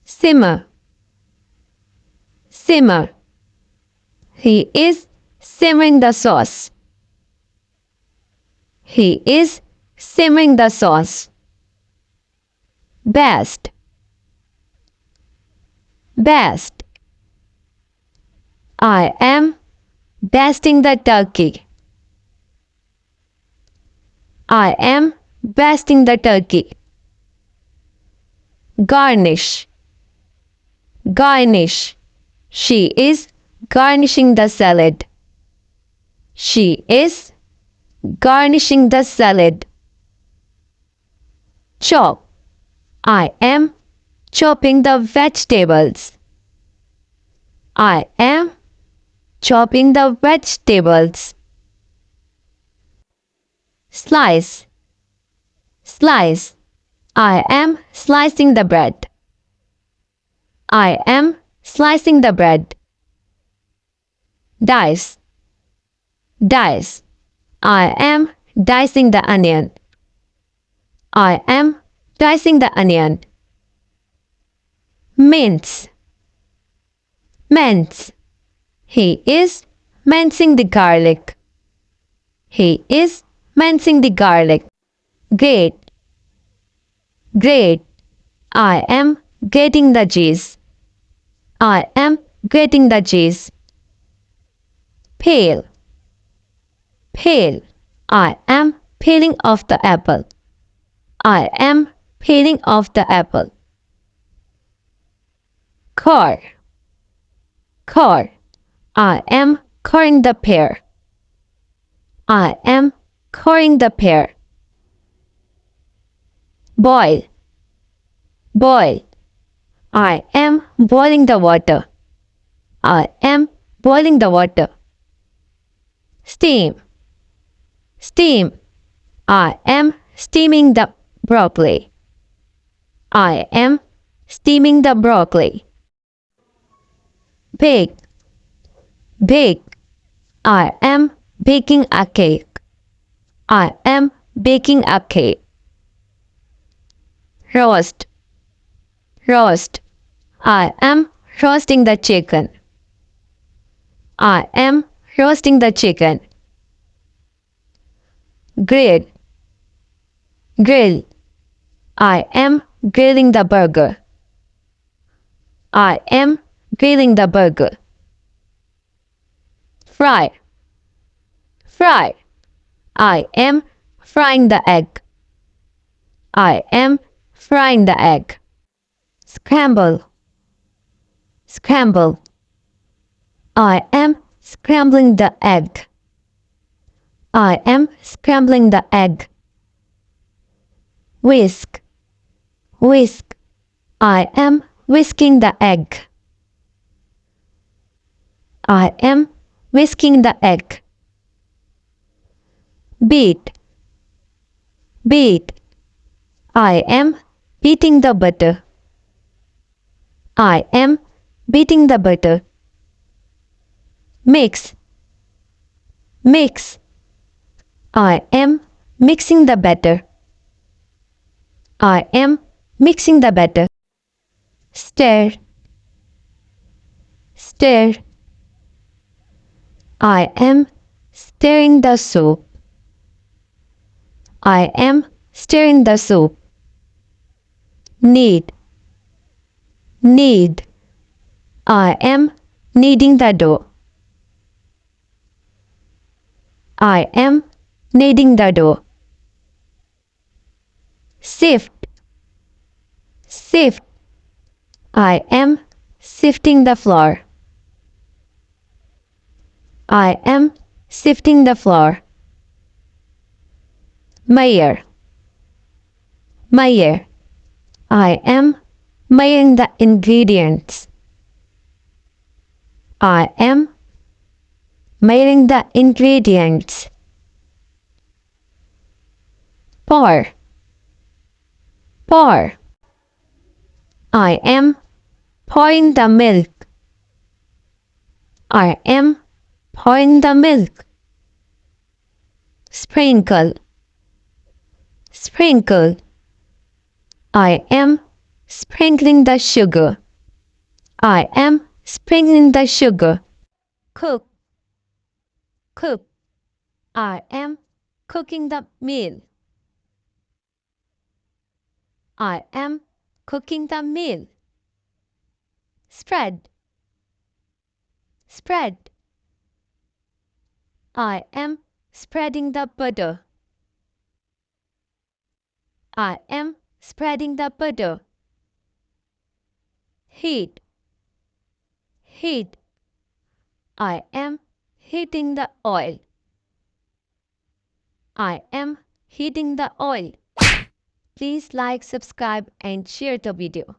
simmer, simmer. He is simmering the sauce. He is simmering the sauce. Best, best. I am basting the turkey. I am basting the turkey. Garnish, garnish. She is garnishing the salad. She is garnishing the salad. Chop. I am chopping the vegetables. I am chopping the vegetables. Slice, slice. I am slicing the bread. I am slicing the bread. Dice, dice. I am dicing the onion. I am dicing the onion. Mince, mince. He is mincing the garlic. He is mincing the garlic. Grate, grate. I am grating the cheese. I am grating the cheese. Peel, peel. I am peeling off the apple. I am peeling off the apple. Core, core. I am coring the pear. I am coring the pear. Boil, boil. I am boiling the water. I am boiling the water. Steam, steam. I am steaming the broccoli. I am steaming the broccoli. Bake, bake. I am baking a cake. I am baking a cake. Roast, roast. I am roasting the chicken. I am roasting the chicken. Grill, grill. I am grilling the burger. I am grilling the burger. Fry, fry. I am frying the egg. I am frying the egg. Scramble, scramble. I am scrambling the egg. I am scrambling the egg. Whisk, whisk. I am whisking the egg. I am whisking the egg. Beat, beat. I am beating the butter. I am beating the butter. Mix, mix. I am mixing the batter. I am mixing the batter. Stir, stir. I am stirring the soup. I am stirring the soup. Knead, knead. I am kneading the dough. I am kneading the dough. Sift, sift. I am sifting the flour. I am sifting the flour. Measure, measure. I am measuring the ingredients. I am measuring the ingredients. Pour, pour. I am pouring the milk. I am pouring the milk. Sprinkle, sprinkle. I am sprinkling the sugar. I am sprinkling the sugar. Cook, cook. I am cooking the meal. I am cooking the meal. Spread, spread. I am spreading the butter. I am spreading the butter. Heat, heat. I am heating the oil. I am heating the oil. Please like, subscribe and share the video.